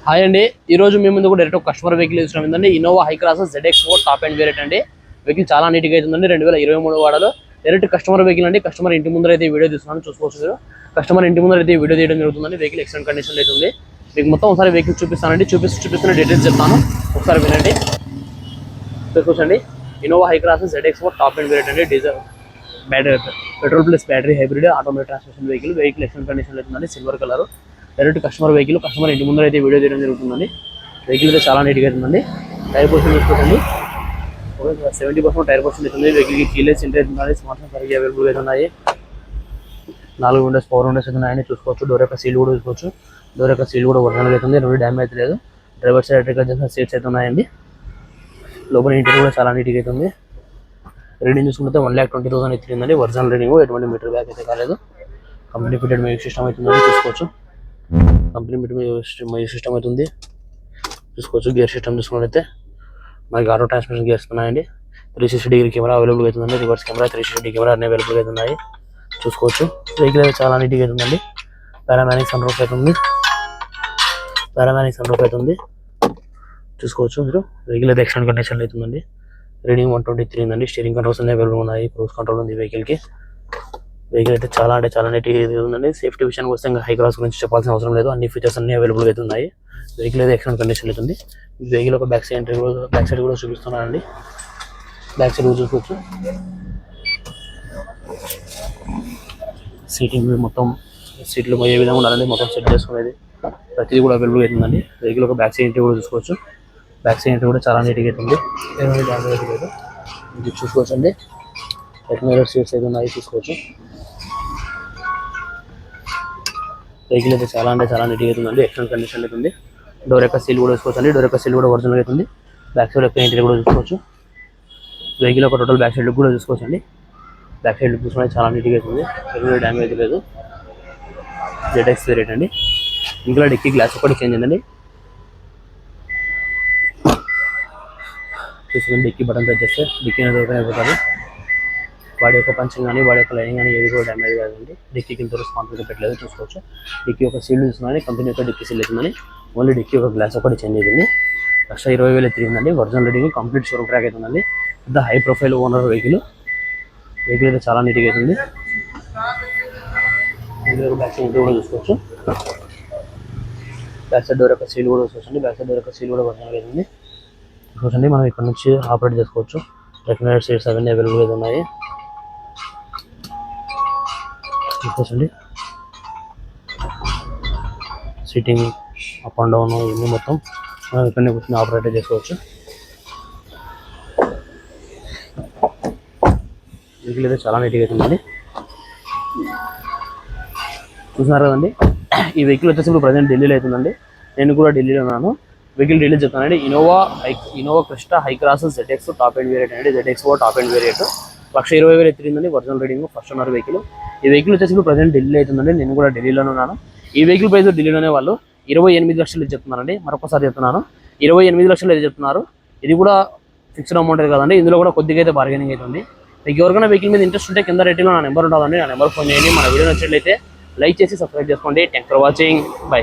Hi అండి, ఈ రోజు మీ ముందు డైరెక్ట్ కస్టమర్ వెహికల్ ఇస్తున్నాం. Innova high class ZX4 top and variant అండి. వెహికల్ చాలా నీట్గా అవుతుందండి. 2023 వాడలో డైరెక్ట్ కస్టమర్ వెహికల్ అండి. కస్టమర్ ఇంటి ముందర అయితే వీడియో తీస్తున్నాను, చూసుకోవచ్చు మీరు. కస్టమర్ ఇంటి ముందర అయితే వీడియో తీయడం జరుగుతుందండి. వెహికల్ ఎక్సలెంట్ కండిషన్ అయితే ఉంది. మీకు మొత్తం ఒకసారి వెహికల్ చూపిస్తానండి. చూపిస్తున్న డీటెయిల్స్ చెప్తాను, ఒకసారి వినండి. చూసుకోవచ్చండి, Innova high class ZX4 top and variant అండి. Diesel battery, petrol plus battery hybrid automatic transmission vehicle excellent condition అవుతుందండి. Silver colour direct customer vehicle. Customer ఇంటి ముందర అయితే వీడియో తీయడం జరుగుతుందండి. వెహికల్ అయితే చాలా నీట్గా అవుతుందండి. టైర్ పొజిషన్ చూసుకోండి, 70% టైర్ పొజిషన్ అవుతుంది. వెహికల్కి కీలెస్ ఎంట్రీ అవుతుంది. స్మార్ట్ ఫోన్ సరిగ్గా అవైలబుల్గా అయితే ఉన్నాయి. 4 విండోస్, పవర్ విండోస్ అయితే ఉన్నాయని చూసుకోవచ్చు. డోర్ యొక్క సీల్ కూడా చూసుకోవచ్చు. డోర్ యొక్క సీల్ కూడా ఒరిజినల్ అవుతుంది, రెండు డ్యామేజ్ అయితే లేదు. డ్రైవర్ సైడ్ ఎలక్ట్రికల్ సీట్స్ అయితే ఉన్నాయండి. లోపల ఇంటీరియర్ కూడా చాలా నీట్గా అవుతుంది. రీడింగ్ చూసుకుంటే 1,20,000 అయితే ఉందండి. ఒరిజినల్ రీడింగ్, ఎటువంటి మీటర్ బ్యాక్ అయితే కాలేదు. కంపెనీ ఫిటెడ్ మ్యూజిక్ సిస్టమ్ అవుతుందని చూసుకోవచ్చు. కంపెనీ మ్యూజిక్ సిస్టమ్ అవుతుంది చూసుకోవచ్చు. గేర్ సిస్టమ్ చూసుకున్నట్లయితే మనకి ఆటో ట్రాన్స్మిషన్ గేర్స్ ఉన్నాయండి. 360 డిగ్రీ కెమెరా అవైలబుల్ అవుతుందండి. రివర్స్ కెమెరా, 360 డిగ్రీ కెమెరా అన్ని అవైలబుల్ అయితే ఉన్నాయి, చూసుకోవచ్చు. వెహికల్ అయితే చాలా నీట్గా అవుతుందండి. పారామానిక్ సన్ రూఫ్ అవుతుంది. పారామానిక్ సన్ రూఫ్ అవుతుంది, చూసుకోవచ్చు మీరు. వెహికల్ అయితే ఎక్సలెంట్ కండిషన్ అవుతుందండి. రీడింగ్ 123 ఉందండి. స్టీరింగ్ కంట్రోల్స్ అన్ని అవైలబుల్ ఉన్నాయి. క్రూజ్ కంట్రోల్ ఉంది వెహికల్కి. వెహికల్ అయితే చాలా నీట్గా ఉందండి. సేఫ్టీ విషయానికి వస్తే ఇంకా హై క్లాస్ గురించి చెప్పాల్సిన అవసరం లేదు. అన్ని ఫీచర్స్ అన్ని అవైలబుల్గా అయితే ఉన్నాయి. వెహికల్ అయితే ఎక్సలెంట్ కండిషన్ అవుతుంది. వెహికల్ ఒక బ్యాక్ సైడ్ కూడా చూపిస్తున్నానండి. బ్యాక్ సైడ్ కూడా చూసుకోవచ్చు. సీటింగ్ మొత్తం సీట్లు ఏ విధంగా ఉండాలండి మొత్తం సెట్ చేసుకునేది ప్రతిదీ కూడా అవైలబుల్ అవుతుందండి. వెహికల్ ఒక బ్యాక్ సైడ్ ఎంట్రీ కూడా చూసుకోవచ్చు. బ్యాక్ సైడ్ ఎంట్రీ కూడా చాలా నీట్గా అవుతుంది, ఏమైనా డ్యామేజ్ లేదు. ఇది చూసుకోవచ్చు అండి. టెక్నాలజీ సీట్స్ అయితే ఉన్నాయి, చూసుకోవచ్చు. వెహికల్ అయితే చాలా నీట్గా అవుతుందండి. ఎక్సలెంట్ కండిషన్ అవుతుంది. డోర్ యొక్క సీల్ కూడా చూసుకోవచ్చు అండి. డోర్ యొక్క సీల్ కూడా ఒరిజినల్ అవుతుంది. బ్యాక్ సైడ్ యొక్క ఇంటీరియర్ కూడా చూసుకోవచ్చు. వెహికల్ ఒక టోటల్ బ్యాక్ సైడ్ లుక్ కూడా చూసుకోవచ్చు అండి. బ్యాక్ సైడ్ లుక్ చూసుకుంటే చాలా నీట్గా అవుతుంది, ఎటువంటి డ్యామేజ్ లేదు. ZX వేరియంట్ అండి. ఇందులో డిక్కీ గ్లాస్ ఒకటి చేంజ్ అయిందండి. చూసుకుని డిక్కీ బటన్ ప్రెస్ చేస్తే డిక్కీ అనేది ఓపెన్ అయిపోతుంది. బాడీ యొక్క పంచింగ్ కానీ బాడీ యొక్క లైనింగ్ కానీ ఏది కూడా డ్యామేజ్ కాదండి. డిక్కీకి ఇంత రెస్పాన్సిబిలిటీ పెట్టలేదు, చూసుకోవచ్చు. డిక్కీ ఒక సీల్ చూస్తున్నాను, కంపెనీ యొక్క డిక్కీ సీల్ అవుతుందని. ఓన్లీ డిక్కీ ఒక గ్లాస్ ఒకటి చేంజ్ అయింది. 1,20,000 తిరిగిందండి. Original reading, complete showroom track అవుతుందండి. పెద్ద high profile owner vehicle. Vehicle అయితే చాలా నీట్గా అవుతుంది. బ్యాక్ సైడ్ కూడా చూసుకోవచ్చు. బ్యాక్ సైడ్ డోర్ యొక్క సీల్ కూడా చూసుకోవచ్చు. బ్యాక్ సైడ్ డోర్ యొక్క సీల్ కూడా ఒరిజినల్ అవుతుంది, చూసుకోండి. మనం ఇక్కడ నుంచి ఆపరేట్ చేసుకోవచ్చు. టెక్నాలజీ సీట్స్ అవన్నీ అవైలబుల్గా ఉన్నాయి, చూసుకోవచ్చండి. సిట్టింగ్, అప్ అండ్ డౌన్ ఇవన్నీ మొత్తం మనం ఇక్కడనే కూర్చొని ఆపరేట్ చేసుకోవచ్చు. వెహికల్ అయితే చాలా నీట్గా అవుతుందండి, చూస్తున్నారు కదండి. ఈ వెహికల్ వచ్చేసి ఇప్పుడు ప్రజెంట్ ఢిల్లీలో అవుతుందండి. నేను కూడా ఢిల్లీలో ఉన్నాను. వెహికల్ డీటెయిల్స్ చెప్తానండి. Innova Crysta high class ZX top and variant అండి. ZX4 టాప్ అండ్ వేరియంట్ 1,20,000 తిరిగిందండి. Original reading, first owner vehicle. ఈ వెహికల్ వచ్చేసి ఇప్పుడు ప్రజెంట్ ఢిల్లీలో అవుతుందండి. నేను కూడా ఢిల్లీలోనే ఉన్నాను. ఈ వెహికల్ ప్రైస్ ఢిల్లీలోనే వాళ్ళు 28 లక్షలు చెప్తున్నారండి. మరొకసారి చెప్తున్నాను, 28 లక్షలు అయితే చెప్తున్నారు. ఇది కూడా ఫిక్స్డ్ అమౌంట్ కదండి. ఇందులో కూడా కొద్దిగా అయితే బార్గెనింగ్ అవుతుంది. మీకు ఎవరికైనా వెహికల్ మీద ఇంట్రెస్ట్ ఉంటే కింద రేటింగ్లో నా నెంబర్ ఉంటుందండి. నా నెంబర్ ఫోన్ చేయండి. మన వీడియో నచ్చినట్లయితే లైక్ చేసి సబ్స్క్రైబ్ చేసుకోండి. Thanks for watching, by.